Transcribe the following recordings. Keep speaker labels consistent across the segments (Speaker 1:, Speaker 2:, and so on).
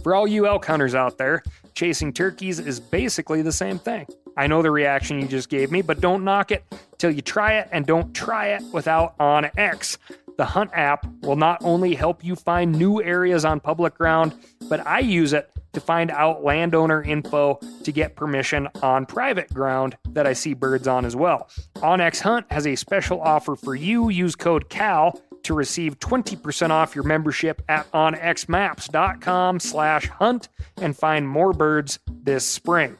Speaker 1: For all you elk hunters out there, chasing turkeys is basically the same thing. I know the reaction you just gave me, but don't knock it till you try it, and don't try it without OnX. The Hunt app will not only help you find new areas on public ground, but I use it to find out landowner info to get permission on private ground that I see birds on as well. OnX Hunt has a special offer for you. Use code CAL to receive 20% off your membership at onxmaps.com/hunt and find more birds this spring.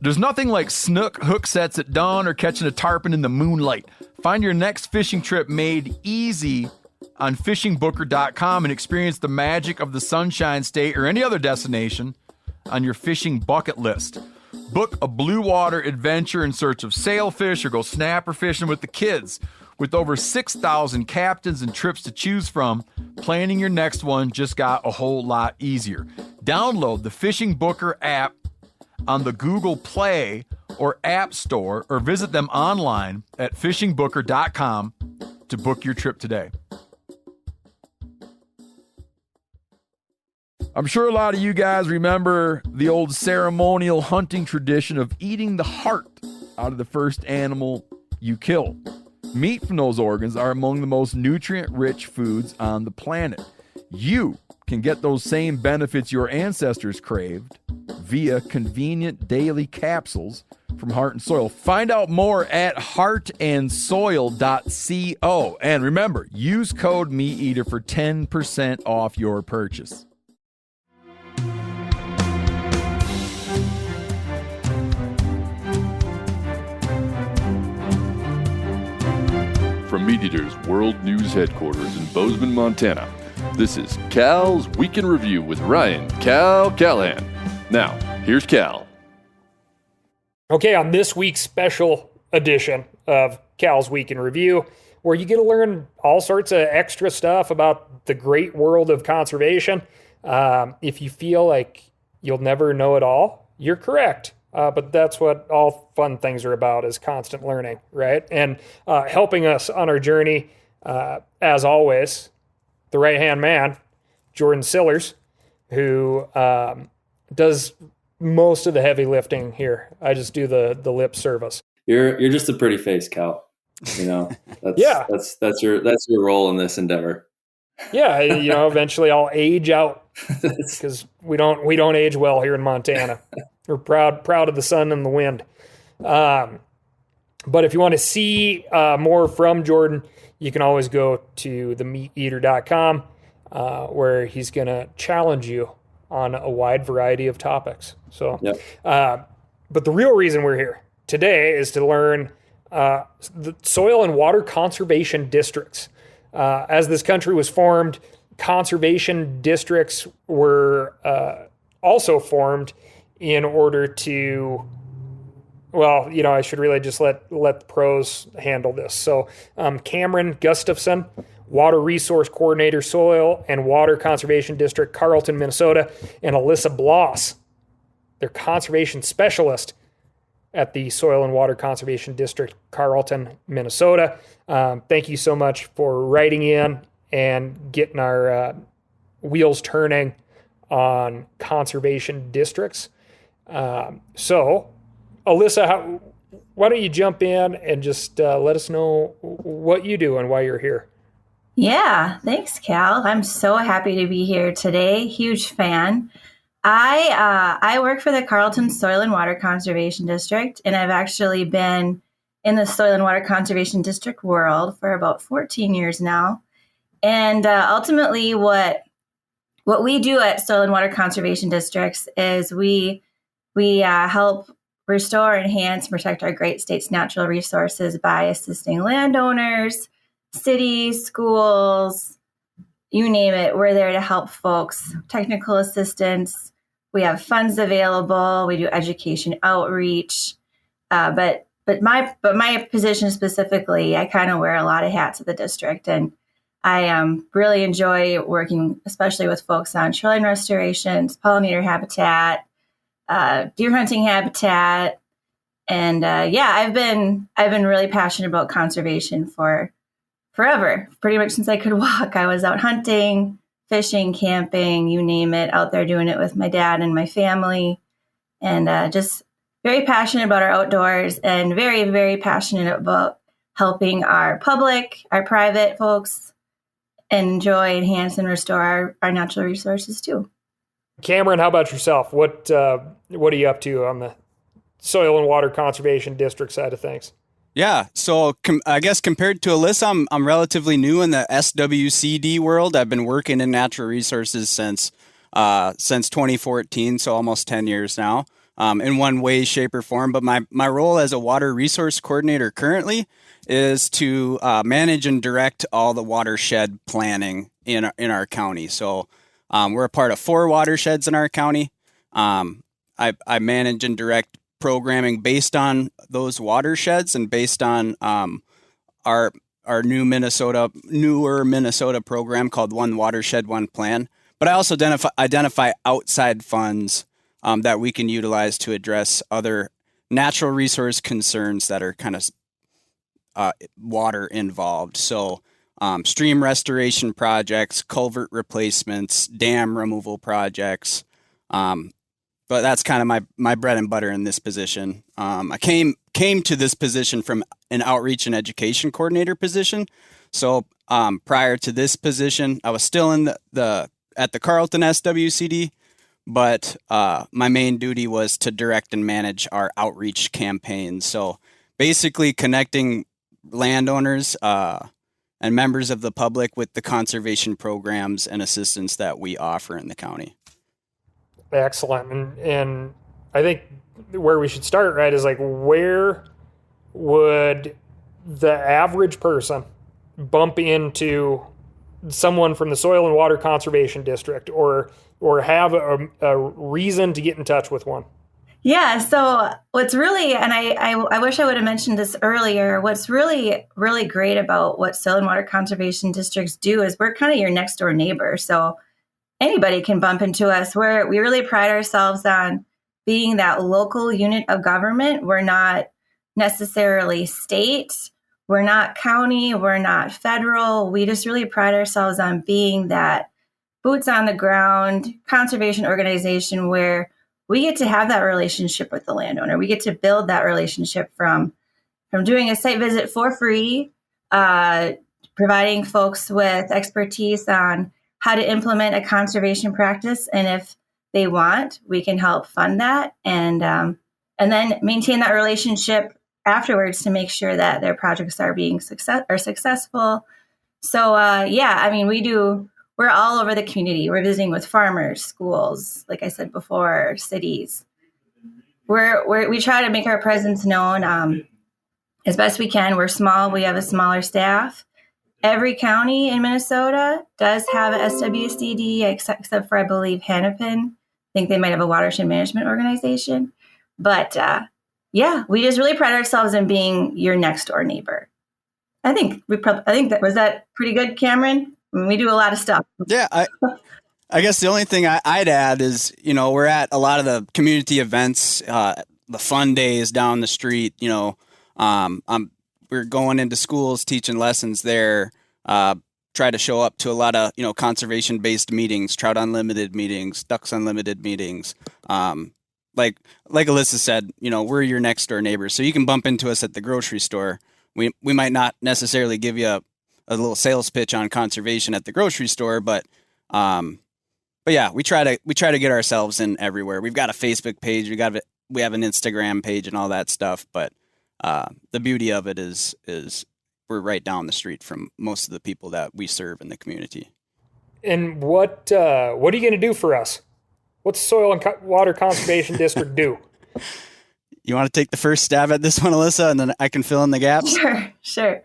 Speaker 2: There's nothing like snook hook sets at dawn or catching a tarpon in the moonlight. Find your next fishing trip made easy on fishingbooker.com and experience the magic of the Sunshine State or any other destination on your fishing bucket list. Book a blue water adventure in search of sailfish or go snapper fishing with the kids. With over 6,000 captains and trips to choose from, planning your next one just got a whole lot easier. Download the Fishing Booker app on the Google Play or App Store, or visit them online at fishingbooker.com to book your trip today. I'm sure a lot of you guys remember the old ceremonial hunting tradition of eating the heart out of the first animal you kill. Meat from those organs are among the most nutrient-rich foods on the planet. You can get those same benefits your ancestors craved via convenient daily capsules from Heart and Soil. Find out more at heartandsoil.co. And remember, use code MeatEater for 10% off your purchase.
Speaker 3: From MeatEater's World News Headquarters in Bozeman, Montana, this is Cal's Week in Review with Ryan Cal Callahan. Now, here's Cal.
Speaker 1: Okay, on this week's special edition of Cal's Week in Review, where you get to learn all sorts of extra stuff about the great world of conservation. If you feel like you'll never know it all, you're correct. But that's what all fun things are about, is constant learning, right? And helping us on our journey, as always, the right-hand man, Jordan Sillers, who does most of the heavy lifting here. I just do the lip service.
Speaker 4: You're just a pretty face, Cal. You know, that's your role in this endeavor.
Speaker 1: Yeah, eventually I'll age out because we don't age well here in Montana. We're proud of the sun and the wind. But if you want to see more from Jordan, you can always go to themeateater.com, where he's going to challenge you on a wide variety of topics. So, yep. But the real reason we're here today is to learn the soil and water conservation districts. As this country was formed, conservation districts were also formed in order to, I should really just let the pros handle this. So Cameron Gustafson, Water Resource Coordinator, Soil and Water Conservation District, Carlton, Minnesota, and Alyssa Bloss, their conservation specialist at the Soil and Water Conservation District, Carlton, Minnesota. Thank you so much for writing in and getting our wheels turning on conservation districts. So, Alyssa, why don't you jump in and just let us know what you do and why you're here?
Speaker 5: Yeah, thanks, Cal. I'm so happy to be here today. Huge fan. I work for the Carlton Soil and Water Conservation District, and I've actually been in the Soil and Water Conservation District world for about 14 years now. And ultimately, what we do at Soil and Water Conservation Districts is we help restore, enhance, and protect our great state's natural resources by assisting landowners, cities, schools, you name it. We're there to help folks. Technical assistance. We have funds available. We do education outreach. But my position specifically, I kind of wear a lot of hats at the district, and I really enjoy working, especially with folks on shoreline restorations, pollinator habitat, deer hunting habitat, and I've been really passionate about conservation for forever, pretty much since I could walk. I was out hunting, fishing, camping, you name it, out there doing it with my dad and my family. And just very passionate about our outdoors and very, very passionate about helping our public, our private folks enjoy, enhance, and restore our natural resources too.
Speaker 1: Cameron, how about yourself? What are you up to on the Soil and Water Conservation District side of things?
Speaker 6: Yeah, so I guess compared to Alyssa, I'm relatively new in the SWCD world. I've been working in natural resources since 2014, so almost 10 years now, in one way, shape, or form. But my role as a water resource coordinator currently is to manage and direct all the watershed planning in our county. So we're a part of 4 watersheds in our county. I manage and direct programming based on those watersheds and based on our newer Minnesota program called One Watershed, One Plan. But I also identify outside funds that we can utilize to address other natural resource concerns that are kind of water involved. So stream restoration projects, culvert replacements, dam removal projects. But that's kind of my bread and butter in this position. I came to this position from an outreach and education coordinator position. So prior to this position, I was still in at the Carlton SWCD, but my main duty was to direct and manage our outreach campaigns. So basically connecting landowners and members of the public with the conservation programs and assistance that we offer in the county.
Speaker 1: Excellent. And I think where we should start, right, is like, where would the average person bump into someone from the Soil and Water Conservation District or have a reason to get in touch with one?
Speaker 5: Yeah, so what's really, and I wish I would have mentioned this earlier, what's really, really great about what Soil and Water Conservation Districts do is we're kind of your next door neighbor. So anybody can bump into us. We really pride ourselves on being that local unit of government. We're not necessarily state, we're not county, we're not federal. We just really pride ourselves on being that boots on the ground conservation organization where we get to have that relationship with the landowner. We get to build that relationship from doing a site visit for free, providing folks with expertise on how to implement a conservation practice. And if they want, we can help fund that and then maintain that relationship afterwards to make sure that their projects are being successful. So, we're all over the community. We're visiting with farmers, schools, like I said before, cities. We try to make our presence known as best we can. We're small. We have a smaller staff. Every county in Minnesota does have a SWCD, except for, I believe, Hennepin. I think they might have a watershed management organization. But we just really pride ourselves in being your next door neighbor. I think was that pretty good, Cameron? I mean, we do a lot of stuff. Yeah,
Speaker 6: I guess the only thing I'd add is, we're at a lot of the community events, the fun days down the street. We're going into schools, teaching lessons there. Try to show up to a lot of conservation-based meetings, Trout Unlimited meetings, Ducks Unlimited meetings. Like Alyssa said, we're your next door neighbors, so you can bump into us at the grocery store. We might not necessarily give you a little sales pitch on conservation at the grocery store, but yeah, we try to get ourselves in everywhere. We've got a Facebook page, we have an Instagram page and all that stuff, but the beauty of it is we're right down the street from most of the people that we serve in the community.
Speaker 1: And what are you going to do for us? What's Soil and Water Conservation District do?
Speaker 6: You want to take the first stab at this one, Alyssa, and then I can fill in the gaps?
Speaker 5: Sure.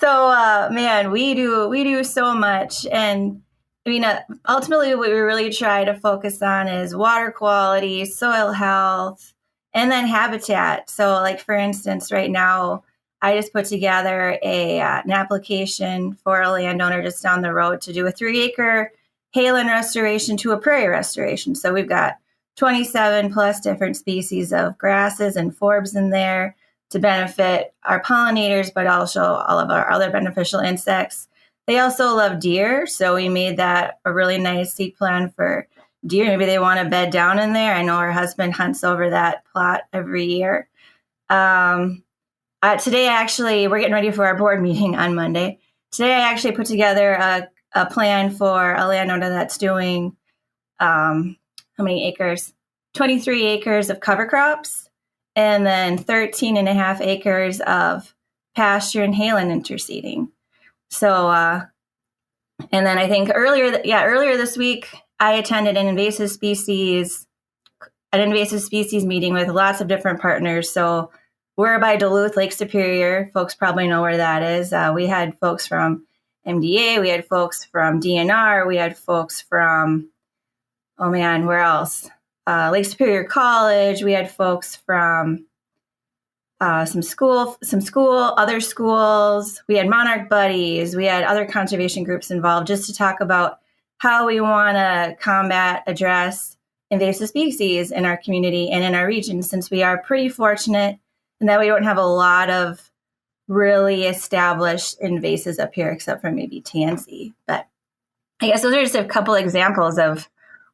Speaker 5: So, we do so much. And I mean, ultimately what we really try to focus on is water quality, soil health, and then habitat. So like, for instance, right now, I just put together an application for a landowner just down the road to do a 3-acre haylland restoration to a prairie restoration. So we've got 27 plus different species of grasses and forbs in there to benefit our pollinators, but also all of our other beneficial insects. They also love deer, so we made that a really nice seed plan for deer. Maybe they want to bed down in there. I know her husband hunts over that plot every year. Today, actually, we're getting ready for our board meeting on Monday. Today, I actually put together a plan for a landowner that's doing, how many acres? 23 acres of cover crops, and then 13 and a half acres of pasture and hayland interseeding. So, and then I think earlier this week, I attended an invasive species meeting with lots of different partners. So we're by Duluth, Lake Superior. Folks probably know where that is. We had folks from MDA. We had folks from DNR. We had folks from, where else? Lake Superior College. We had folks from some other schools. We had Monarch Buddies. We had other conservation groups involved just to talk about how we want to address invasive species in our community and in our region, since we are pretty fortunate in that we don't have a lot of really established invasives up here, except for maybe tansy. But I guess those are just a couple examples of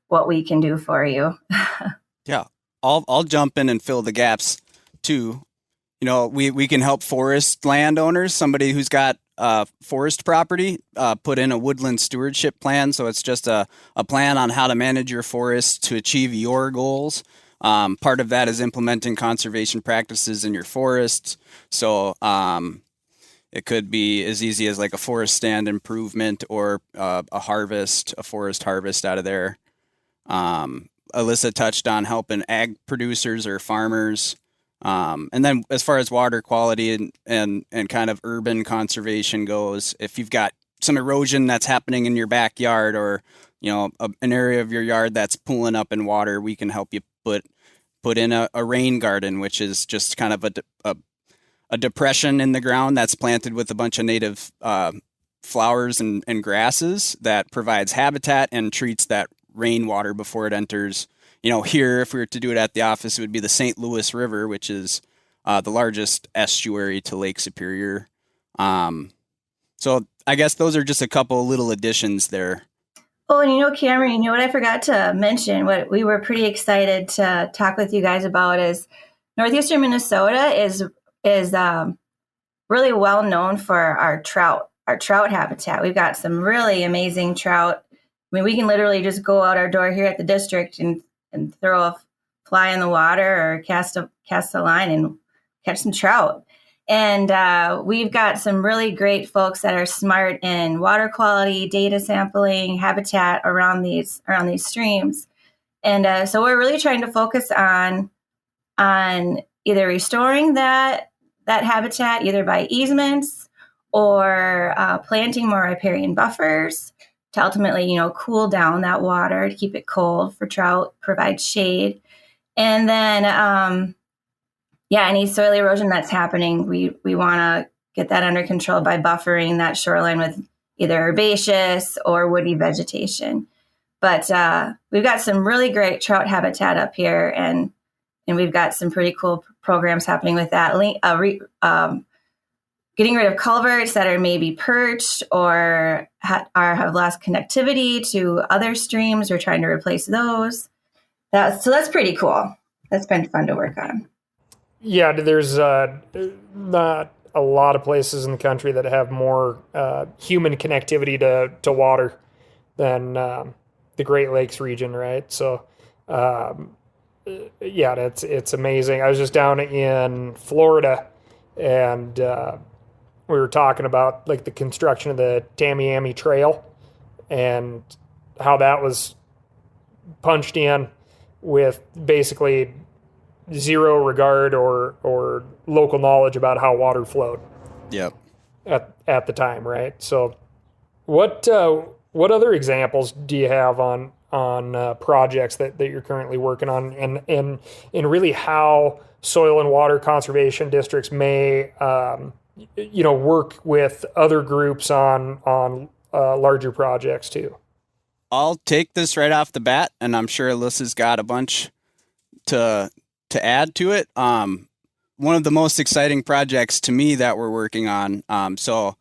Speaker 5: what we can do for you.
Speaker 6: Yeah, I'll jump in and fill the gaps too. We can help forest landowners, somebody who's got forest property, put in a woodland stewardship plan. So it's just a plan on how to manage your forest to achieve your goals. Part of that is implementing conservation practices in your forests. So it could be as easy as like a forest stand improvement or a forest harvest out of there. Alyssa touched on helping ag producers or farmers. And then as far as water quality and kind of urban conservation goes, if you've got some erosion that's happening in your backyard or, an area of your yard that's pooling up in water, we can help you put in a rain garden, which is just kind of a depression in the ground that's planted with a bunch of native flowers and grasses that provides habitat and treats that rainwater before it enters. Here, if we were to do it at the office, it would be the St. Louis River, which is the largest estuary to Lake Superior. So I guess those are just a couple little additions there.
Speaker 5: Oh, and Cameron, what I forgot to mention, what we were pretty excited to talk with you guys about is northeastern Minnesota is really well known for our trout habitat. We've got some really amazing trout. I mean, we can literally just go out our door here at the district and throw a fly in the water or cast a line and catch some trout. And we've got some really great folks that are smart in water quality, data sampling, habitat around these streams. And so we're really trying to focus on either restoring that habitat, either by easements or planting more riparian buffers to ultimately, cool down that water, to keep it cold for trout, provide shade. And then, any soil erosion that's happening, we want to get that under control by buffering that shoreline with either herbaceous or woody vegetation. But we've got some really great trout habitat up here, and we've got some pretty cool programs happening with that. Getting rid of culverts that are maybe perched or have lost connectivity to other streams. We're trying to replace those. So that's pretty cool. That's been fun to work on.
Speaker 1: Yeah, there's not a lot of places in the country that have more human connectivity to water than the Great Lakes region, right? So, it's amazing. I was just down in Florida, and we were talking about like the construction of the Tamiami Trail and how that was punched in with basically zero regard or local knowledge about how water flowed.
Speaker 6: Yep.
Speaker 1: At the time, right? So, what other examples do you have on projects that you're currently working on, and really how soil and water conservation districts may work with other groups on larger projects too?
Speaker 6: I'll take this right off the bat, and I'm sure Alyssa's got a bunch to add to it. One of the most exciting projects to me that we're working on. So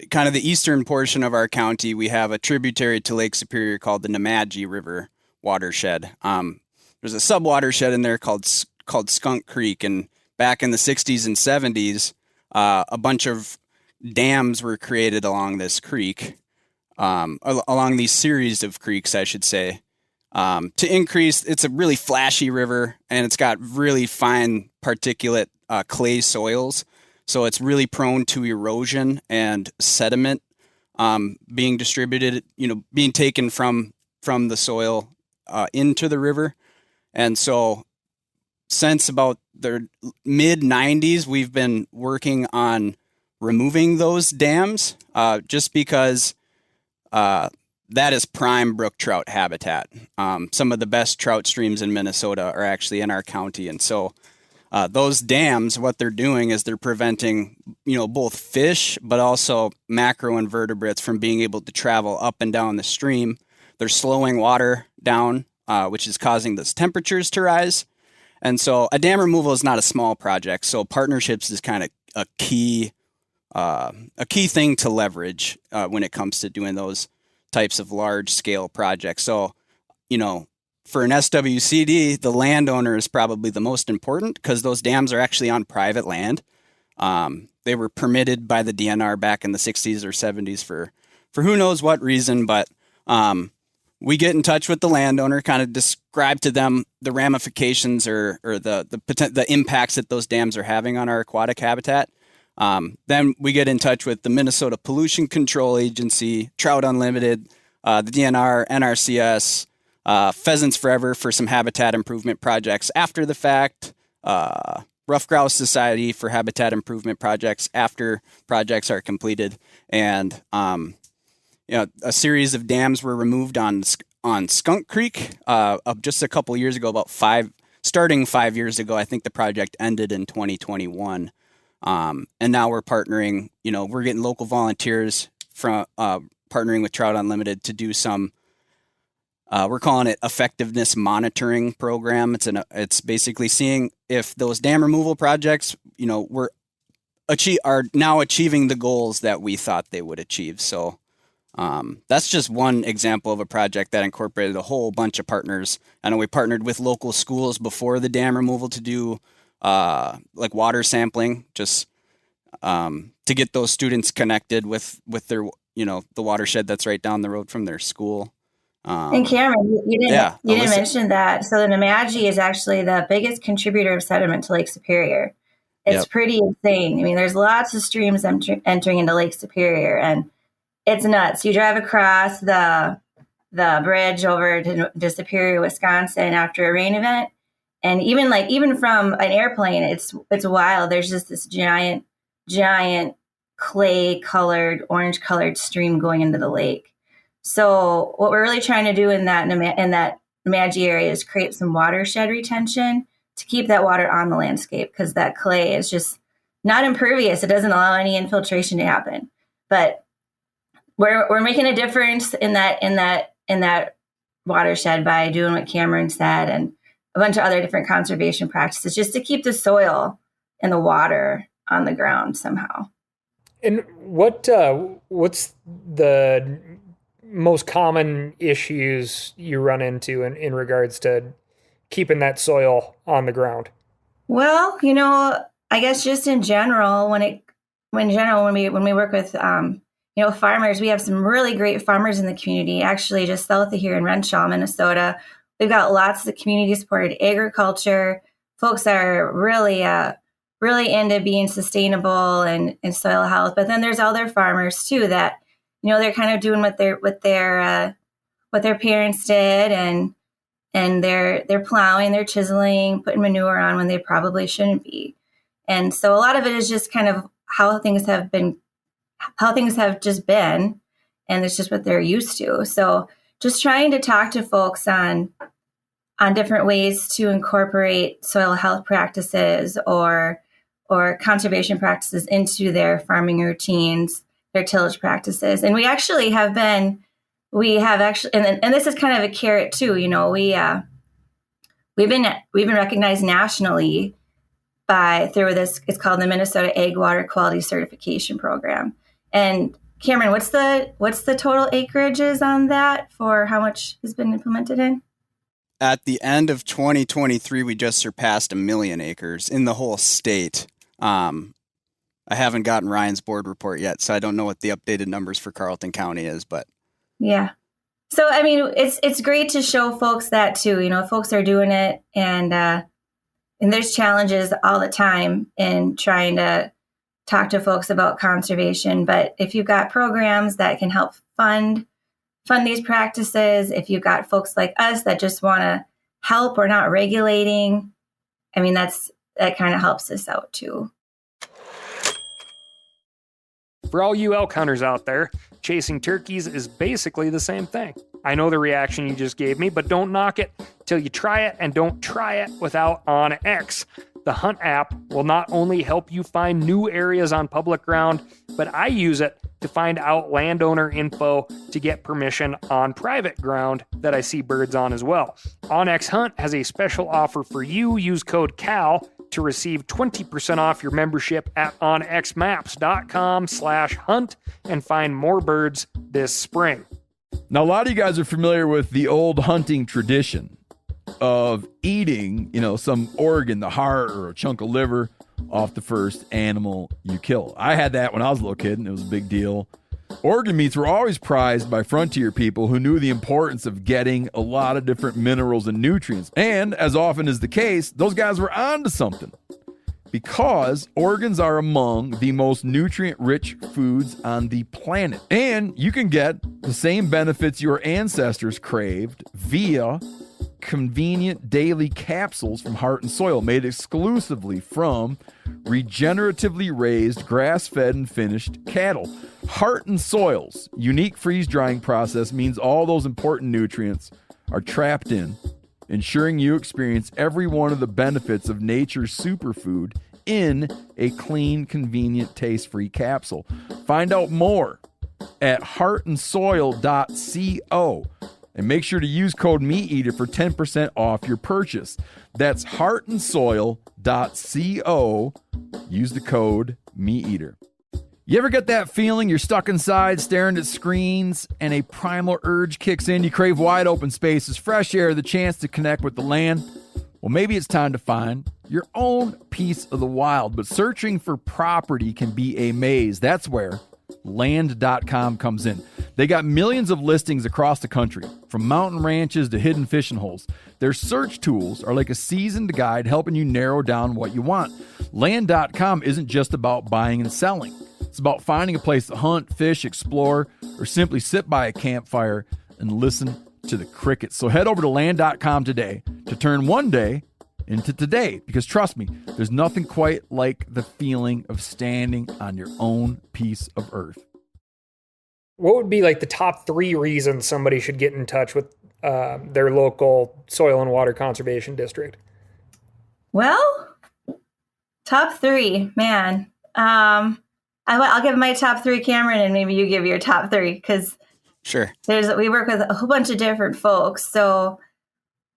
Speaker 6: kind of the eastern portion of our county, we have a tributary to Lake Superior called the Nemadji River watershed. There's a sub-watershed in there called Skunk Creek, and back in the 60s and 70s, a bunch of dams were created along this creek, along these series of creeks, I should say, to increase. It's a really flashy river, and it's got really fine particulate clay soils, so it's really prone to erosion and sediment being distributed, being taken from the soil into the river. And so since about the mid 90s, we've been working on removing those dams, just because that is prime brook trout habitat. Some of the best trout streams in Minnesota are actually in our county. And so those dams, what they're doing is they're preventing, both fish, but also macroinvertebrates from being able to travel up and down the stream. They're slowing water down, which is causing those temperatures to rise. And so a dam removal is not a small project. So partnerships is kind of a key thing to leverage when it comes to doing those types of large scale projects. So, for an SWCD, the landowner is probably the most important because those dams are actually on private land. They were permitted by the DNR back in the 60s or 70s for who knows what reason, but we get in touch with the landowner, kind of describe to them the ramifications or the impacts that those dams are having on our aquatic habitat. Then we get in touch with the Minnesota Pollution Control Agency, Trout Unlimited, the DNR, NRCS, Pheasants Forever for some habitat improvement projects after the fact, Rough Grouse Society for habitat improvement projects after projects are completed. And a series of dams were removed on Skunk Creek just a couple years ago, starting 5 years ago. I think the project ended in 2021. And now we're partnering, we're getting local volunteers from partnering with Trout Unlimited to do some, we're calling it effectiveness monitoring program. It's basically seeing if those dam removal projects, are now achieving the goals that we thought they would achieve. So that's just one example of a project that incorporated a whole bunch of partners. I know we partnered with local schools before the dam removal to do like water sampling, just to get those students connected with their, the watershed that's right down the road from their school.
Speaker 5: And Cameron, you didn't mention that. So the Nemadji is actually the biggest contributor of sediment to Lake Superior. It's pretty insane. I mean, there's lots of streams entering into Lake Superior, and it's nuts. You drive across the bridge over to Superior, Wisconsin after a rain event, and even from an airplane, it's wild. There's just this giant clay colored, orange colored stream going into the lake. So what we're really trying to do in that Nemadji area is create some watershed retention to keep that water on the landscape, because that clay is just not impervious. It doesn't allow any infiltration to happen. But we're making a difference in that watershed by doing what Cameron said and a bunch of other different conservation practices just to keep the soil and the water on the ground somehow.
Speaker 1: And what's the most common issues you run into in regards to keeping that soil on the ground? Well,
Speaker 5: I guess just in general, when we work with farmers, we have some really great farmers in the community. Actually, just south of here in Renshaw, Minnesota, we've got lots of community-supported agriculture. Folks are really into being sustainable and soil health. But then there's other farmers too that, they're kind of doing what their parents did, and they're plowing, they're chiseling, putting manure on when they probably shouldn't be. And so a lot of it is just kind of how things have just been, and it's just what they're used to. So just trying to talk to folks on different ways to incorporate soil health practices or conservation practices into their farming routines, their tillage practices. And we have actually, and this is kind of a carrot too, we've been recognized nationally through this, it's called the Minnesota Ag Water Quality Certification Program. And Cameron, what's the total acreages on that for how much has been implemented in?
Speaker 6: At the end of 2023, we just surpassed 1 million acres in the whole state. I haven't gotten Ryan's board report yet, so I don't know what the updated numbers for Carlton County is, but
Speaker 5: yeah. So, I mean, it's great to show folks that too. Folks are doing it, and there's challenges all the time in trying to talk to folks about conservation. But if you've got programs that can help fund these practices, if you've got folks like us that just want to help or not regulating, I mean, that kind of helps us out too.
Speaker 1: For all you elk hunters out there, chasing turkeys is basically the same thing. I know the reaction you just gave me, but don't knock it till you try it, and don't try it without OnX. The Hunt app will not only help you find new areas on public ground, but I use it to find out landowner info to get permission on private ground that I see birds on as well. OnX Hunt has a special offer for you. Use code CAL to receive 20% off your membership at onxmaps.com/hunt and find more birds this spring.
Speaker 2: Now, a lot of you guys are familiar with the old hunting tradition of eating, some organ, the heart or a chunk of liver off the first animal you kill. I had that when I was a little kid, and it was a big deal. Organ meats were always prized by frontier people who knew the importance of getting a lot of different minerals and nutrients. And as often is the case, those guys were onto something, because organs are among the most nutrient-rich foods on the planet. And you can get the same benefits your ancestors craved via convenient daily capsules from Heart and Soil, made exclusively from regeneratively raised, grass-fed, and finished cattle. Heart and Soil's unique freeze-drying process means all those important nutrients are trapped in, ensuring you experience every one of the benefits of nature's superfood in a clean, convenient, taste-free capsule. Find out more at heartandsoil.co. And make sure to use code MeatEater for 10% off your purchase. That's heartandsoil.co. Use the code MeatEater. You ever get that feeling you're stuck inside staring at screens and a primal urge kicks in? You crave wide open spaces, fresh air, the chance to connect with the land. Well, maybe it's time to find your own piece of the wild, but searching for property can be a maze. That's where Land.com comes in. They got millions of listings across the country, from mountain ranches to hidden fishing holes. Their search tools are like a seasoned guide helping you narrow down what you want. Land.com isn't just about buying and selling. It's about finding a place to hunt, fish, explore, or simply sit by a campfire and listen to the crickets. So head over to Land.com today to turn one day into today, because trust me, there's nothing quite like the feeling of standing on your own piece of earth.
Speaker 1: What would be like the top 3 reasons somebody should get in touch with their local soil and water conservation district?
Speaker 5: Well, top 3, man. I'll give my top 3, Cameron, and maybe you give your top 3, because
Speaker 6: sure,
Speaker 5: we work with a whole bunch of different folks. So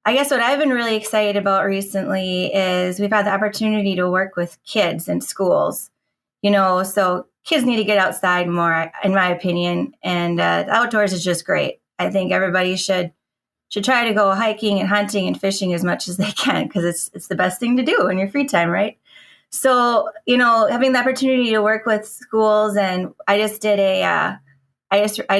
Speaker 5: I guess what I've been really excited about recently is we've had the opportunity to work with kids in schools. So kids need to get outside more, in my opinion, and the outdoors is just great. I think everybody should try to go hiking and hunting and fishing as much as they can, because it's the best thing to do in your free time, right? So, having the opportunity to work with schools, and I just did I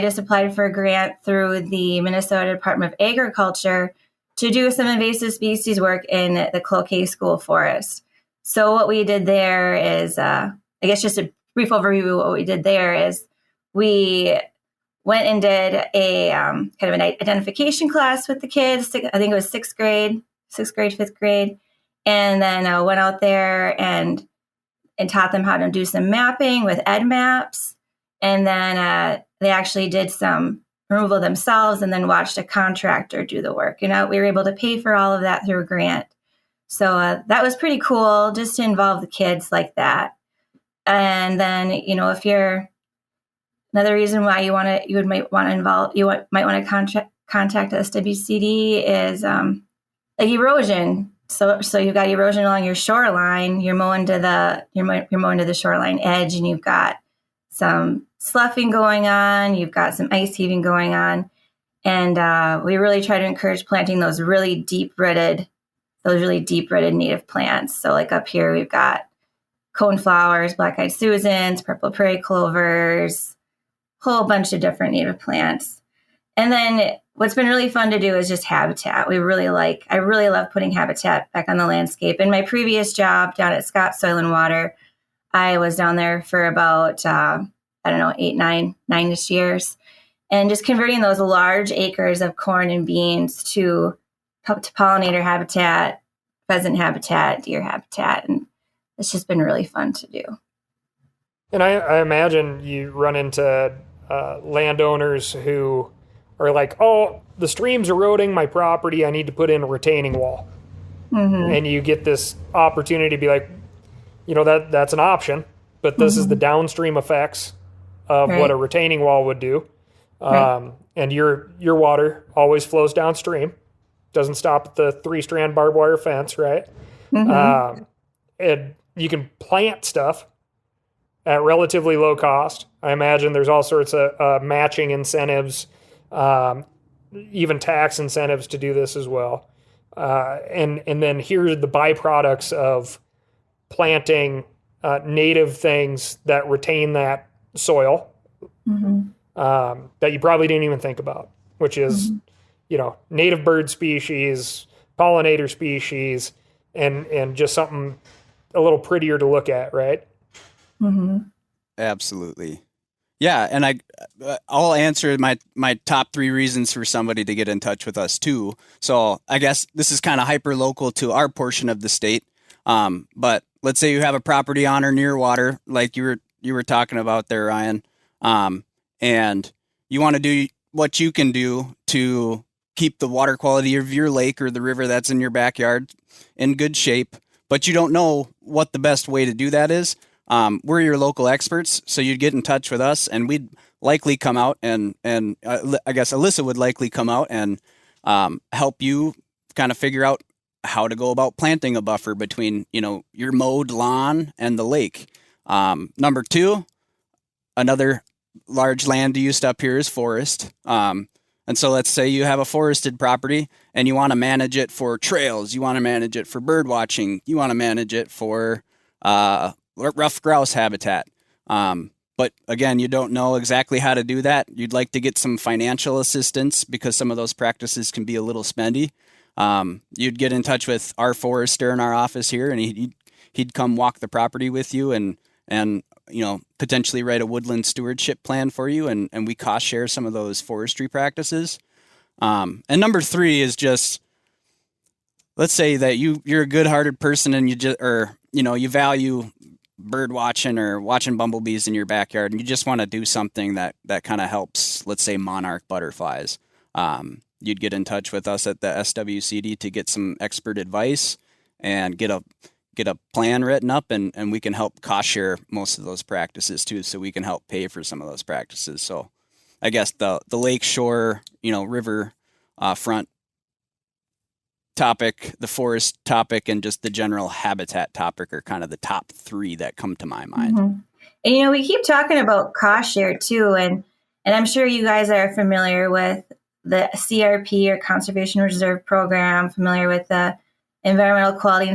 Speaker 5: just applied for a grant through the Minnesota Department of Agriculture to do some invasive species work in the Cloquet School Forest. So what we did there is, I guess just a brief overview of what we did there is we went and did a kind of an identification class with the kids. I think it was 6th grade, 5th grade. And then went out there and taught them how to do some mapping with EdMaps. And then they actually did some removal themselves and then watched a contractor do the work. We were able to pay for all of that through a grant. So that was pretty cool, just to involve the kids like that. And then, if you're another reason why you might want to contact SWCD is like erosion. So you've got erosion along your shoreline. You're mowing to the shoreline edge, and you've got some sloughing going on, you've got some ice heaving going on. And we really try to encourage planting those really deep-rooted native plants. So like up here, we've got coneflowers, black-eyed Susans, purple prairie clovers, whole bunch of different native plants. And then what's been really fun to do is just habitat. I really love putting habitat back on the landscape. In my previous job down at Scott Soil and Water, I was down there for about, 9-ish years. And just converting those large acres of corn and beans to pollinator habitat, pheasant habitat, deer habitat. And it's just been really fun to do.
Speaker 1: And I imagine you run into landowners who are like, oh, the stream's eroding my property, I need to put in a retaining wall. Mm-hmm. And you get this opportunity to be like, that's an option, but this is the downstream effects of what a retaining wall would do. And your water always flows downstream, doesn't stop at the 3-strand barbed wire fence, right? Mm-hmm. And you can plant stuff at relatively low cost. I imagine there's all sorts of matching incentives, even tax incentives to do this as well. And then here are the byproducts of planting native things that retain that soil. Mm-hmm. That you probably didn't even think about, which is, native bird species, pollinator species, and just something a little prettier to look at, right?
Speaker 6: Mm-hmm. Absolutely. Yeah, and I'll answer my top 3 reasons for somebody to get in touch with us too. So I guess this is kind of hyper local to our portion of the state. But let's say you have a property on or near water, like you were talking about there, Ryan. And you want to do what you can do to keep the water quality of your lake or the river that's in your backyard in good shape, but you don't know what the best way to do that is. We're your local experts, so you'd get in touch with us, and we'd likely come out and I guess Alyssa would likely come out and help you kind of figure out how to go about planting a buffer between, your mowed lawn and the lake. Number 2, another large land use up here is forest. And so let's say you have a forested property and you want to manage it for trails. You want to manage it for bird watching. You want to manage it for rough grouse habitat. But again, you don't know exactly how to do that. You'd like to get some financial assistance because some of those practices can be a little spendy. You'd get in touch with our forester in our office here, and he'd come walk the property with you and potentially write a woodland stewardship plan for you, and we cost share some of those forestry practices. And number 3 is just, let's say that you're a good-hearted person and you value bird watching or watching bumblebees in your backyard, and you just want to do something that kind of helps, let's say, monarch butterflies. You'd get in touch with us at the SWCD to get some expert advice and get a plan written up, and we can help cost share most of those practices too, so we can help pay for some of those practices. So I guess the lake shore, river front topic, the forest topic, and just the general habitat topic are kind of the top 3 that come to my mind.
Speaker 5: Mm-hmm. And we keep talking about cost share too, and I'm sure you guys are familiar with the CRP or Conservation Reserve Program, familiar with the Environmental Quality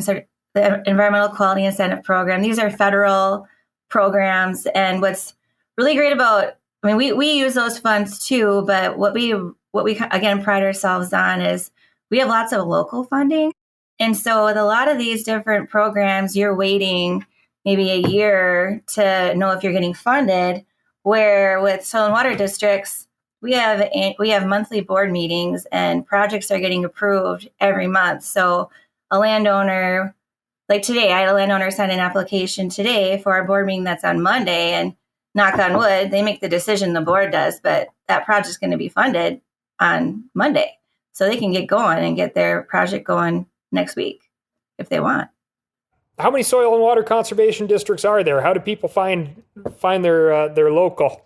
Speaker 5: Incentive Program. These are federal programs, and what's really great about, we use those funds too, but what we again pride ourselves on is we have lots of local funding. And so with a lot of these different programs, you're waiting maybe a year to know if you're getting funded, where with soil and water districts, we have monthly board meetings and projects are getting approved every month. So a landowner, like today, I had a landowner send an application today for our board meeting that's on Monday, and knock on wood, they make the decision, the board does, but that project's going to be funded on Monday. So they can get going and get their project going next week if they want.
Speaker 1: How many soil and water conservation districts are there? How do people find their local?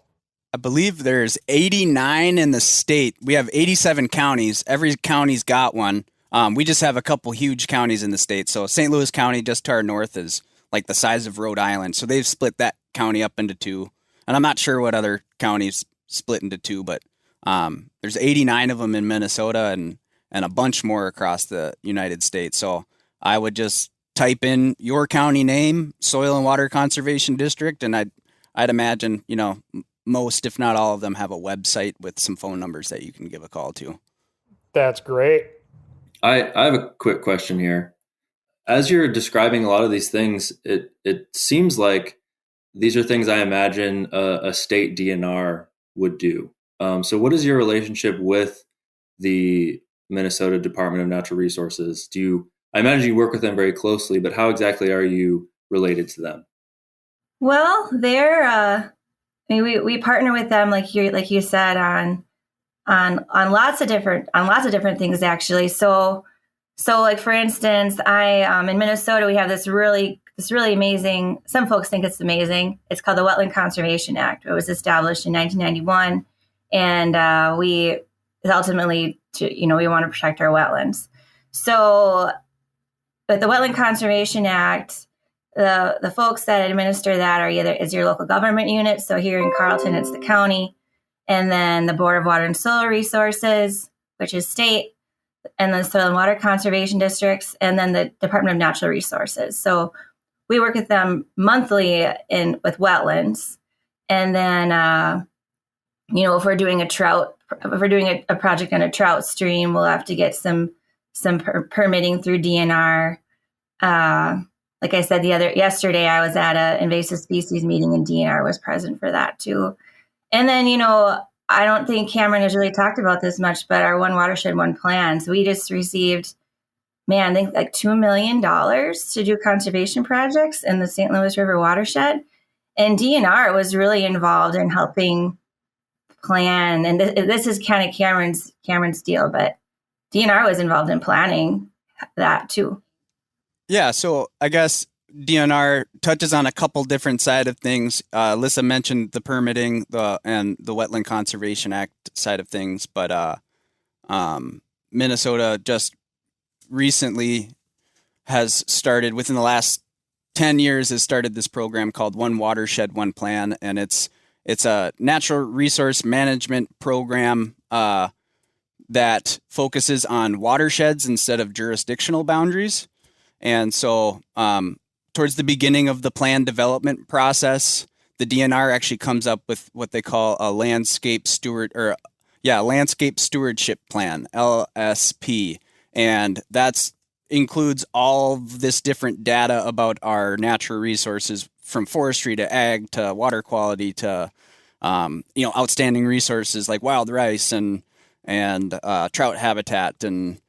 Speaker 6: I believe there's 89 in the state. We have 87 counties. Every county's got one. We just have a couple huge counties in the state. So St. Louis County, just to our north, is like the size of Rhode Island. So they've split that county up into 2. and I'm not sure what other counties split into two, but there's 89 of them in Minnesota and a bunch more across the United States. So I would just type in your county name, Soil and Water Conservation District, and I'd imagine, most, if not all of them, have a website with some phone numbers that you can give a call to.
Speaker 1: That's great.
Speaker 4: I have a quick question here. As you're describing a lot of these things, it seems like these are things I imagine a state DNR would do. So what is your relationship with the Minnesota Department of Natural Resources? I imagine you work with them very closely, but how exactly are you related to them?
Speaker 5: Well, we partner with them, like you said, on lots of different things, actually. So like, for instance, in Minnesota, we have this really amazing, some folks think it's amazing. It's called the Wetland Conservation Act. It was established in 1991. And ultimately, we want to protect our wetlands. So with the Wetland Conservation Act, the folks that administer that is your local government unit. So here in Carlton, it's the county, and then the Board of Water and Soil Resources, which is state, and the Soil and Water Conservation Districts, and then the Department of Natural Resources. So we work with them monthly with wetlands. And then, if we're doing a project on a trout stream, we'll have to get some permitting through DNR. Like I said, yesterday I was at an invasive species meeting, and DNR was present for that too. And then, I don't think Cameron has really talked about this much, but our One Watershed, One Plan. So we just received, I think like $2 million to do conservation projects in the St. Louis River watershed. And DNR was really involved in helping plan. And this is kind of Cameron's deal, but DNR was involved in planning that too.
Speaker 6: Yeah, so I guess DNR touches on a couple different side of things. Alyssa mentioned the permitting and the Wetland Conservation Act side of things, but Minnesota just recently has started, within the last 10 years, has started this program called One Watershed, One Plan, and it's a natural resource management program that focuses on watersheds instead of jurisdictional boundaries. And so towards the beginning of the plan development process, the DNR actually comes up with what they call a landscape stewardship plan, LSP. And that includes all of this different data about our natural resources, from forestry to ag to water quality to outstanding resources like wild rice and trout habitat and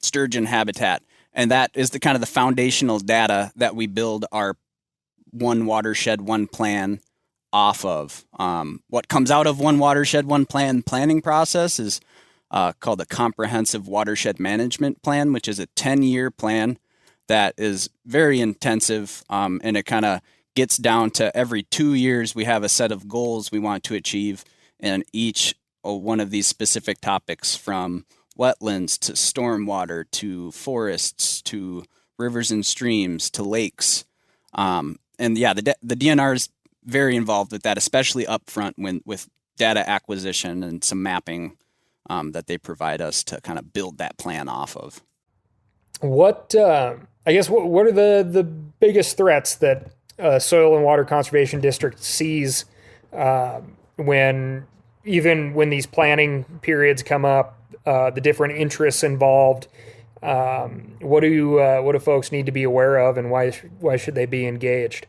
Speaker 6: sturgeon habitat. And that is the kind of the foundational data that we build our One Watershed, One Plan off of. What comes out of One Watershed, One Plan planning process is called the Comprehensive Watershed Management Plan, which is a 10-year plan that is very intensive, and it kind of gets down to every 2 years we have a set of goals we want to achieve in each one of these specific topics, from wetlands to stormwater to forests to rivers and streams to lakes. The DNR is very involved with that, especially up front with data acquisition and some mapping that they provide us to kind of build that plan off of. What
Speaker 1: are the biggest threats that Soil and Water Conservation District sees when these planning periods come up, the different interests involved? What do folks need to be aware of, and why should they be engaged?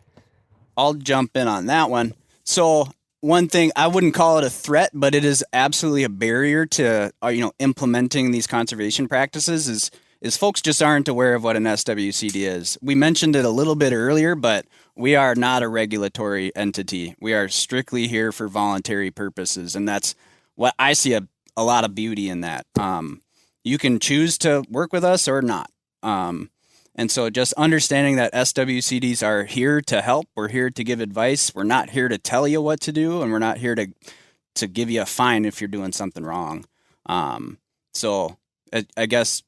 Speaker 6: I'll jump in on that one. So one thing, I wouldn't call it a threat, but it is absolutely a barrier to implementing these conservation practices is folks just aren't aware of what an SWCD is. We mentioned it a little bit earlier, but we are not a regulatory entity. We are strictly here for voluntary purposes, and that's what I see a lot of beauty in that. You can choose to work with us or not. And so just understanding that SWCDs are here to help, we're here to give advice. We're not here to tell you what to do, and we're not here to give you a fine if you're doing something wrong. So I guess,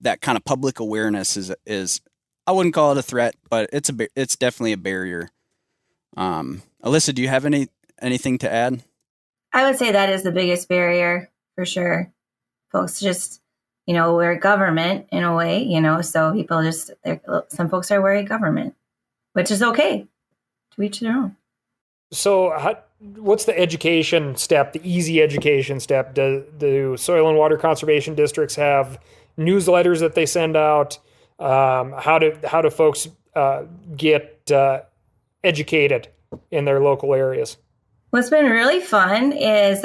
Speaker 6: that kind of public awareness is I wouldn't call it a threat, but it's definitely a barrier. Alyssa, do you have anything to add?
Speaker 5: I would say that is the biggest barrier for sure. Folks just, we're government in a way, so people some folks are worried government, which is okay, to each their own.
Speaker 1: So what's the education step, the easy education step? Do soil and water conservation districts have newsletters that they send out? How do folks get educated in their local areas?
Speaker 5: What's been really fun is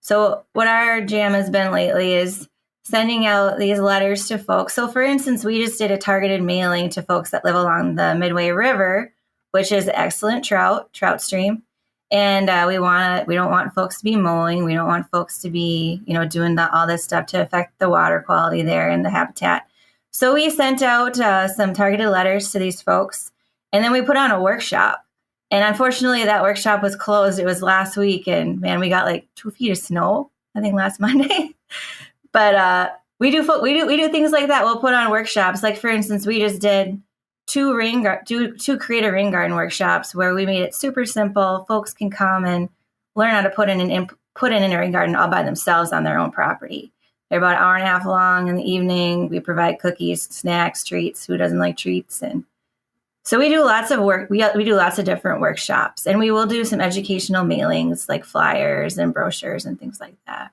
Speaker 5: so what our jam has been lately is sending out these letters to folks. So for instance, we just did a targeted mailing to folks that live along the Midway River, which is excellent trout stream. And we don't want folks to be mowing. We don't want folks to be, doing all this stuff to affect the water quality there and the habitat. So we sent out some targeted letters to these folks, and then we put on a workshop. And unfortunately, that workshop was closed. It was last week, and man, we got like 2 feet of snow, I think last Monday. But we do things like that. We'll put on workshops. Like for instance, we just did two create a rain garden workshops where we made it super simple. Folks can come and learn how to put in a rain garden all by themselves on their own property. They're about an hour and a half long in the evening. We provide cookies, snacks, treats. Who doesn't like treats? And so we do lots of work. We do lots of different workshops, and we will do some educational mailings like flyers and brochures and things like that.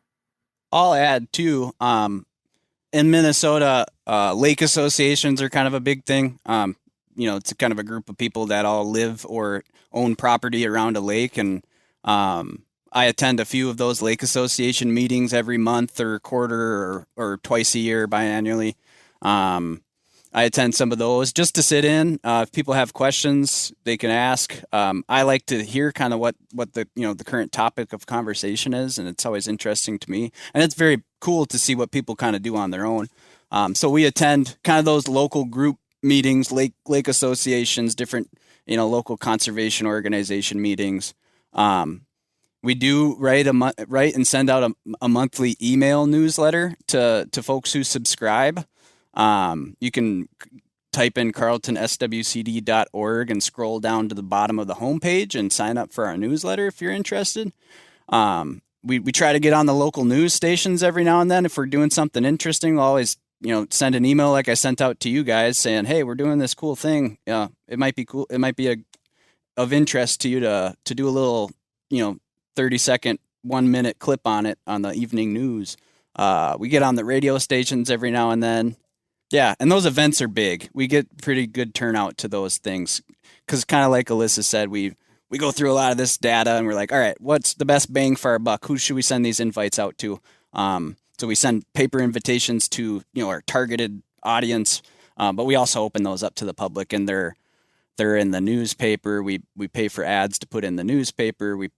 Speaker 6: I'll add too, in Minnesota, lake associations are kind of a big thing. It's kind of a group of people that all live or own property around a lake. And I attend a few of those lake association meetings every month or quarter or twice a year biannually. I attend some of those just to sit in. If people have questions, they can ask. I like to hear kind of what the current topic of conversation is, and it's always interesting to me. And it's very cool to see what people kind of do on their own. So we attend kind of those local group meetings, lake associations, different local conservation organization meetings. We do write and send out a monthly email newsletter to folks who subscribe. You can type in carltonswcd.org and scroll down to the bottom of the homepage and sign up for our newsletter if you're interested. We try to get on the local news stations every now and then. If we're doing something interesting, we'll always, send an email like I sent out to you guys saying, hey, we're doing this cool thing. It might be cool. It might be of interest to you to do a little, 30-second, 1-minute clip on it on the evening news. We get on the radio stations every now and then. Yeah, and those events are big. We get pretty good turnout to those things because kind of like Alyssa said, we go through a lot of this data and we're like, all right, what's the best bang for our buck? Who should we send these invites out to? So we send paper invitations to our targeted audience, but we also open those up to the public, and they're in the newspaper. We pay for ads to put in the newspaper. We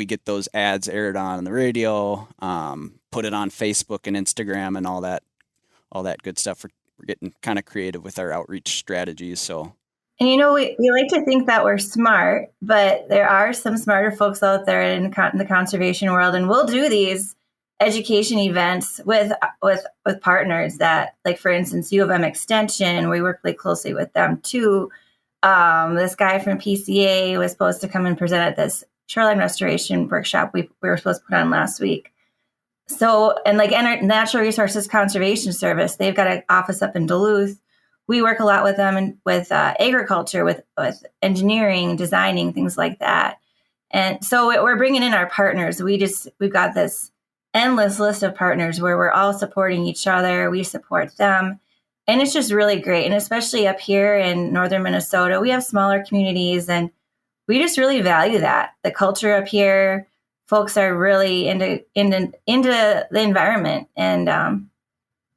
Speaker 6: get those ads aired on the radio, put it on Facebook and Instagram and all that good stuff. We're getting kind of creative with our outreach strategies. So,
Speaker 5: and we like to think that we're smart, but there are some smarter folks out there in the conservation world, and we'll do these education events with partners that, like for instance, U of M Extension. We work really closely with them too. This guy from PCA was supposed to come and present at this shoreline restoration workshop we were supposed to put on last week. So, and like Natural Resources Conservation Service, they've got an office up in Duluth. We work a lot with them and with agriculture, with engineering, designing, things like that. And so we're bringing in our partners. We've got this endless list of partners where we're all supporting each other. We support them. And it's just really great. And especially up here in northern Minnesota, we have smaller communities, and we just really value that. The culture up here, folks are really into the environment. And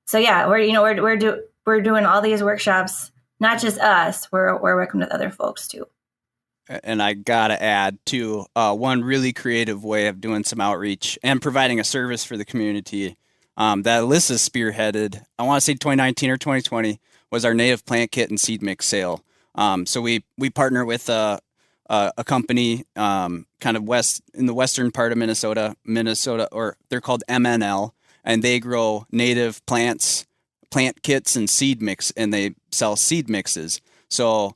Speaker 5: so yeah, we're doing all these workshops, not just us, we're working with other folks too.
Speaker 6: And I gotta add too, one really creative way of doing some outreach and providing a service for the community that Alyssa spearheaded, I want to say 2019 or 2020, was our native plant kit and seed mix sale. So we partner with a company kind of in the western part of Minnesota, or they're called MNL, and they grow native plants, plant kits, and seed mix, and they sell seed mixes. So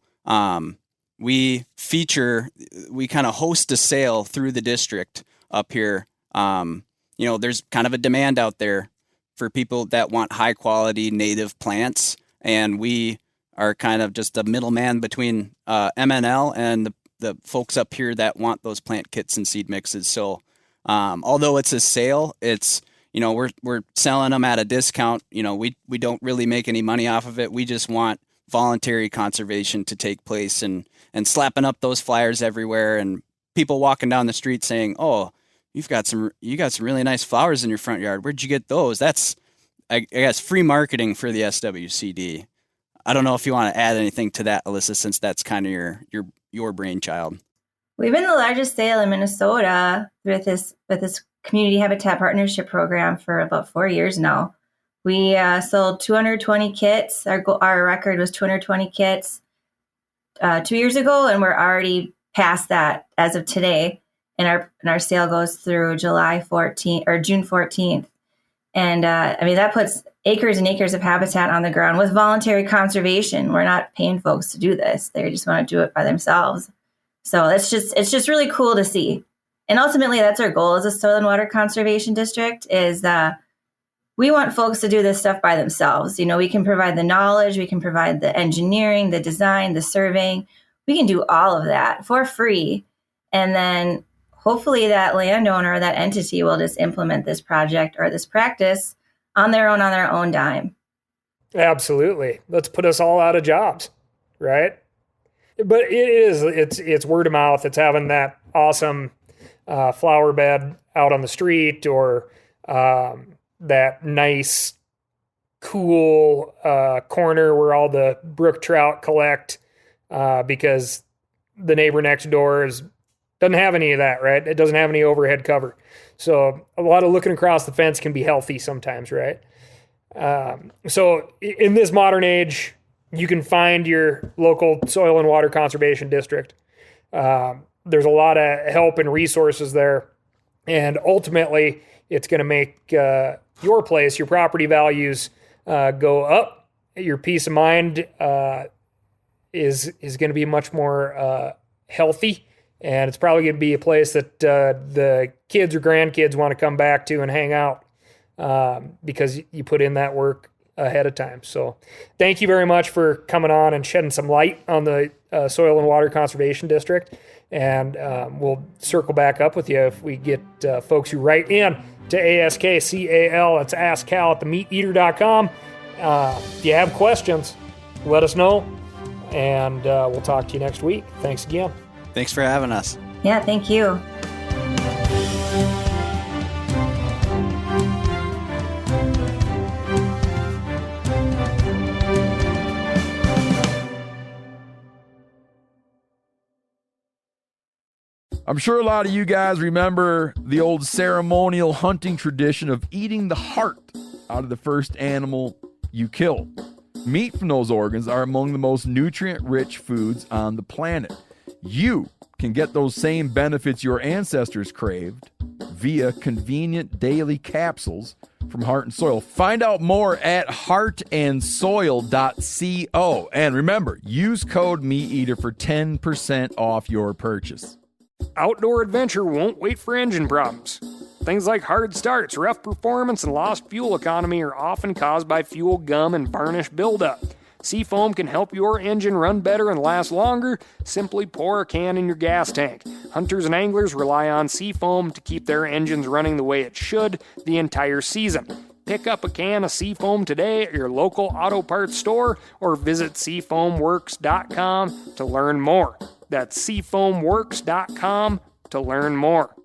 Speaker 6: we kind of host a sale through the district up here. There's kind of a demand out there for people that want high quality native plants, and we are kind of just a middleman between MNL and the folks up here that want those plant kits and seed mixes. So although it's a sale, it's, we're selling them at a discount. We don't really make any money off of it. We just want voluntary conservation to take place, and slapping up those flyers everywhere, and people walking down the street saying, "Oh, you got some really nice flowers in your front yard. Where'd you get those?" That's, I guess, free marketing for the SWCD. I don't know if you want to add anything to that, Alyssa, since that's kind of your brainchild.
Speaker 5: We've been the largest sale in Minnesota with this community habitat partnership program for about 4 years now. We sold 220 kits. Our record was 220 kits 2 years ago, and we're already past that as of today. And our sale goes through July 14th or June 14th. And that puts acres and acres of habitat on the ground with voluntary conservation. We're not paying folks to do this. They just want to do it by themselves. So it's just really cool to see. And ultimately, that's our goal as a soil and water conservation district, is we want folks to do this stuff by themselves. We can provide the knowledge, we can provide the engineering, the design, the surveying. We can do all of that for free. And then hopefully that landowner or that entity will just implement this project or this practice on their own dime.
Speaker 1: Absolutely. Let's put us all out of jobs, right? But it's word of mouth. It's having that awesome flower bed out on the street, or that nice, cool corner where all the brook trout collect, because the neighbor next door doesn't have any of that, right? It doesn't have any overhead cover. So a lot of looking across the fence can be healthy sometimes, right? So in this modern age, you can find your local soil and water conservation district. There's a lot of help and resources there. And ultimately, it's going to make your place, your property values go up. Your peace of mind is going to be much more healthy. And it's probably going to be a place that the kids or grandkids want to come back to and hang out, because you put in that work ahead of time. So thank you very much for coming on and shedding some light on the Soil and Water Conservation District. And we'll circle back up with you if we get folks who write in to ASKCAL. It's askcal@themeateater.com. If you have questions, let us know, and we'll talk to you next week. Thanks again.
Speaker 6: Thanks for having us.
Speaker 5: Yeah, thank you.
Speaker 2: I'm sure a lot of you guys remember the old ceremonial hunting tradition of eating the heart out of the first animal you kill. Meat from those organs are among the most nutrient-rich foods on the planet. You can get those same benefits your ancestors craved via convenient daily capsules from Heart and Soil. Find out more at heartandsoil.co. And remember, use code MeatEater for 10% off your purchase.
Speaker 1: Outdoor adventure won't wait for engine problems. Things like hard starts, rough performance, and lost fuel economy are often caused by fuel gum and varnish buildup. Seafoam can help your engine run better and last longer. Simply pour a can in your gas tank. Hunters and anglers rely on Seafoam to keep their engines running the way it should the entire season. Pick up a can of Seafoam today at your local auto parts store, or visit seafoamworks.com to learn more. That's seafoamworks.com to learn more.